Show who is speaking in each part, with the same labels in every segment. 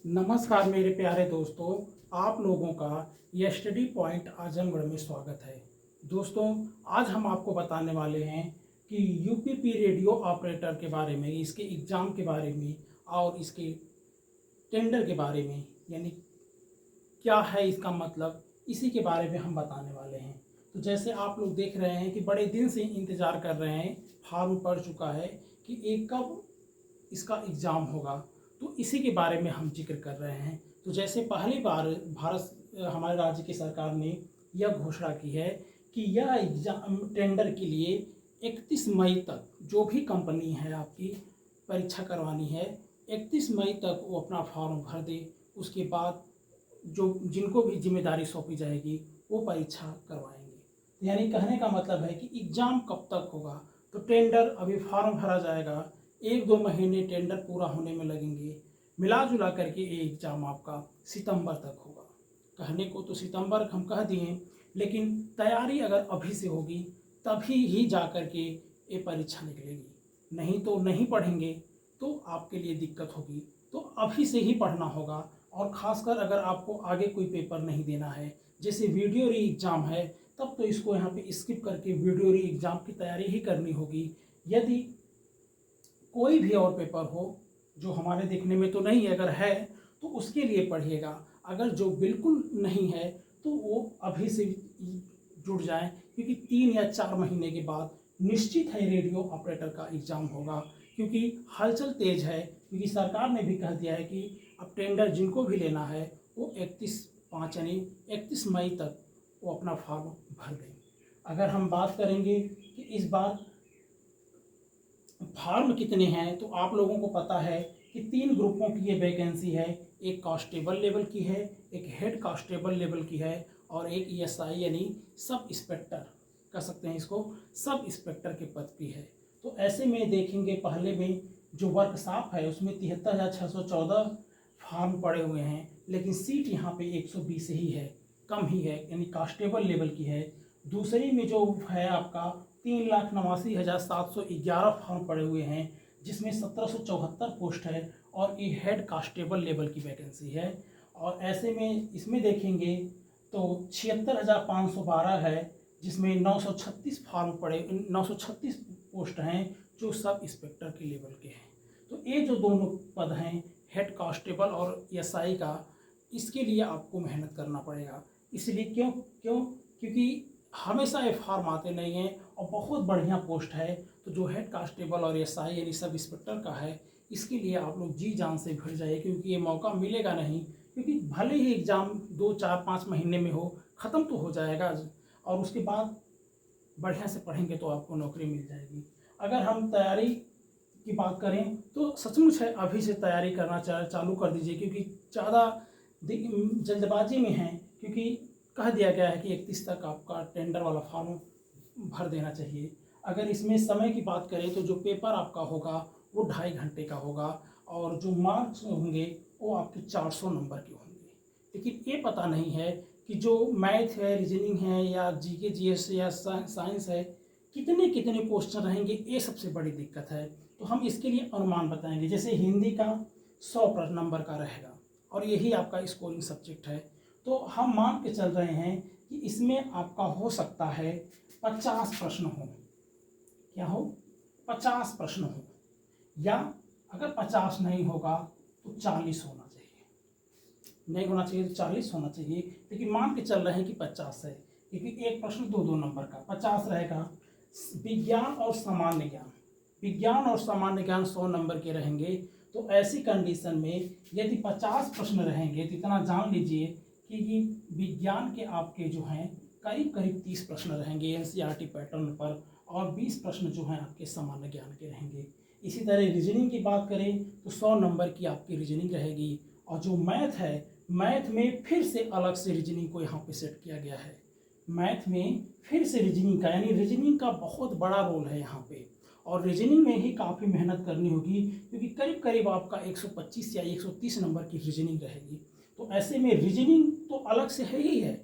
Speaker 1: नमस्कार मेरे प्यारे दोस्तों, आप लोगों का यह स्टडी पॉइंट आजमगढ़ में स्वागत है। दोस्तों, आज हम आपको बताने वाले हैं कि यूपीपी रेडियो ऑपरेटर के बारे में, इसके एग्ज़ाम के बारे में और इसके टेंडर के बारे में, यानी क्या है इसका मतलब, इसी के बारे में हम बताने वाले हैं। तो जैसे आप लोग देख रहे हैं कि बड़े दिन से इंतज़ार कर रहे हैं, फॉर्म पड़ चुका है कि एक कब इसका एग्ज़ाम होगा, तो इसी के बारे में हम जिक्र कर रहे हैं। तो जैसे पहली बार हमारे राज्य की सरकार ने यह घोषणा की है कि यह एग्ज़ाम टेंडर के लिए 31 मई तक जो भी कंपनी है आपकी परीक्षा करवानी है, 31 मई तक वो अपना फॉर्म भर दे। उसके बाद जो जिनको भी जिम्मेदारी सौंपी जाएगी वो परीक्षा करवाएंगे। यानी कहने का मतलब है कि एग्ज़ाम कब तक होगा, तो टेंडर अभी फॉर्म भरा जाएगा, 1-2 महीने टेंडर पूरा होने में लगेंगे, मिला जुला करके ये एग्ज़ाम आपका सितंबर तक होगा। कहने को तो सितंबर हम कह दिए, लेकिन तैयारी अगर अभी से होगी तभी ही जा कर के ये परीक्षा निकलेगी। नहीं तो नहीं पढ़ेंगे तो आपके लिए दिक्कत होगी। तो अभी से ही पढ़ना होगा, और ख़ासकर अगर आपको आगे कोई पेपर नहीं देना है, जैसे वीडियो री एग्ज़ाम है, तब तो इसको यहाँ पे स्किप करके वीडियो री एग्ज़ाम की तैयारी ही करनी होगी। यदि कोई भी और पेपर हो जो हमारे देखने में तो नहीं है, अगर है तो उसके लिए पढ़िएगा। अगर जो बिल्कुल नहीं है तो वो अभी से जुड़ जाएं, क्योंकि 3 या 4 महीने के बाद निश्चित है रेडियो ऑपरेटर का एग्ज़ाम होगा। क्योंकि हलचल तेज है, क्योंकि सरकार ने भी कह दिया है कि अब टेंडर जिनको भी लेना है वो 31/5 यानी 31 मई तक वो अपना फॉर्म भर दें। अगर हम बात करेंगे कि इस बार फॉर्म कितने हैं, तो आप लोगों को पता है कि 3 ग्रुपों की ये वैकेंसी है। एक कांस्टेबल लेवल की है, एक हेड कांस्टेबल लेवल की है, और एक ESI यानी सब इंस्पेक्टर कह सकते हैं इसको, सब इंस्पेक्टर के पद की है। तो ऐसे में देखेंगे, पहले में जो वर्कशॉप है उसमें 73,614 फॉर्म पड़े हुए हैं, लेकिन सीट यहाँ पे 120 ही है, कम ही है, यानी कांस्टेबल लेवल की है। दूसरी में जो है आपका 3,89,711 फॉर्म पड़े हुए हैं, जिसमें 1774 पोस्ट है, और ये हेड कांस्टेबल लेवल की वैकेंसी है। और ऐसे में इसमें देखेंगे तो 76,512 है, जिसमें 936 फॉर्म पड़े, 936 पोस्ट हैं जो सब इंस्पेक्टर के लेवल के हैं। तो ये जो दोनों पद हैं, हेड कांस्टेबल और SI का, इसके लिए आपको मेहनत करना पड़ेगा। इसलिए क्यों क्यों क्योंकि हमेशा ये फॉर्म आते नहीं हैं, और बहुत बढ़िया पोस्ट है। तो जो हेड कांस्टेबल और SI यानी सब इंस्पेक्टर का है, इसके लिए आप लोग जी जान से भिड़ जाइए, क्योंकि ये मौका मिलेगा नहीं। क्योंकि भले ही एग्ज़ाम 2, 4, 5 महीने में हो, ख़त्म तो हो जाएगा, और उसके बाद बढ़िया से पढ़ेंगे तो आपको नौकरी मिल जाएगी। अगर हम तैयारी की बात करें तो सचमुच है, अभी से तैयारी करना चालू कर दीजिए, क्योंकि ज़्यादा जल्दबाजी में हैं। क्योंकि कह दिया गया है कि 31 तक आपका टेंडर वाला फॉर्म भर देना चाहिए। अगर इसमें समय की बात करें तो जो पेपर आपका होगा वो 2.5 घंटे का होगा, और जो मार्क्स होंगे वो आपके 400 नंबर के होंगे। लेकिन ये पता नहीं है कि जो मैथ है, रीजनिंग है, या GK GS या साइंस है, कितने कितने क्वेश्चन रहेंगे, ये सबसे बड़ी दिक्कत है। तो हम इसके लिए अनुमान बताएंगे। जैसे हिंदी का 100 नंबर का रहेगा, और यही आपका स्कोरिंग सब्जेक्ट है। तो हम मान के चल रहे हैं कि इसमें आपका हो सकता है 50 प्रश्न हो। क्या हो? 50 प्रश्न हो, या अगर 50 नहीं होगा तो 40 होना चाहिए। नहीं होना चाहिए तो 40 होना चाहिए, लेकिन मान के चल रहे हैं कि 50 है, क्योंकि एक प्रश्न 2-2 नंबर का 50 रहेगा। विज्ञान और सामान्य ज्ञान, विज्ञान और सामान्य ज्ञान 100 नंबर के रहेंगे। तो ऐसी कंडीशन में यदि 50 प्रश्न रहेंगे तो इतना जान लीजिए कि ये विज्ञान के आपके जो हैं करीब करीब 30 प्रश्न रहेंगे NCERT पैटर्न पर, और 20 प्रश्न जो हैं आपके सामान्य ज्ञान के रहेंगे। इसी तरह रीजनिंग की बात करें तो 100 नंबर की आपकी रीजनिंग रहेगी। और जो मैथ है, मैथ में फिर से अलग से रीजनिंग को यहाँ पे सेट किया गया है। मैथ में फिर से रीजनिंग का, यानी रीजनिंग का बहुत बड़ा रोल है यहाँ पे, और रीजनिंग में ही काफ़ी मेहनत करनी होगी, क्योंकि करीब करीब आपका 125 या 130 नंबर की रीजनिंग रहेगी। तो ऐसे में रीजनिंग तो अलग से है ही है,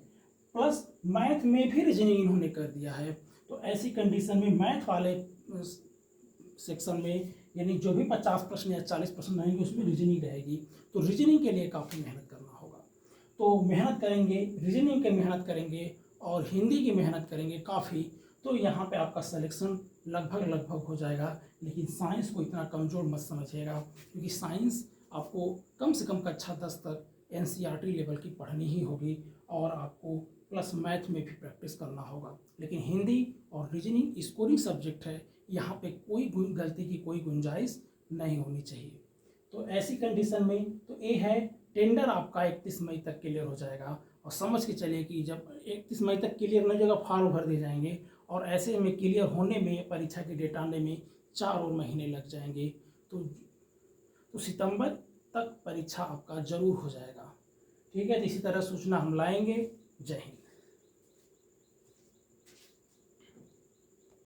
Speaker 1: प्लस मैथ में भी रीजनिंग इन्होंने कर दिया है। तो ऐसी कंडीशन में मैथ वाले सेक्शन में यानी जो भी 50 प्रश्न या 40 प्रश्न रहेंगे उसमें रीजनिंग रहेगी। तो रीजनिंग के लिए काफ़ी मेहनत करना होगा। तो मेहनत करेंगे, रीजनिंग की मेहनत करेंगे और हिंदी की मेहनत करेंगे काफ़ी, तो यहाँ पे आपका सिलेक्शन लगभग हो जाएगा। लेकिन साइंस को इतना कमज़ोर मत समझिएगा, क्योंकि साइंस आपको कम से कम कक्षा 10 तक एनसीईआरटी लेवल की पढ़नी ही होगी और आपको प्लस मैथ में भी प्रैक्टिस करना होगा। लेकिन हिंदी और रीजनिंग स्कोरिंग सब्जेक्ट है, यहाँ पे कोई गलती की कोई गुंजाइश नहीं होनी चाहिए। तो ऐसी कंडीशन में तो ये है, टेंडर आपका 31 मई तक क्लियर हो जाएगा। और समझ के चलिए कि जब 31 मई तक क्लियर नहीं होगा फॉर्म भर दिए जाएंगे, और ऐसे में क्लियर होने में, परीक्षा की डेट आने में 4 और महीने लग जाएंगे। तो सितंबर तक परीक्षा आपका जरूर हो जाएगा। ठीक है, तो इसी तरह सूचना हम लाएंगे। जय हिंद।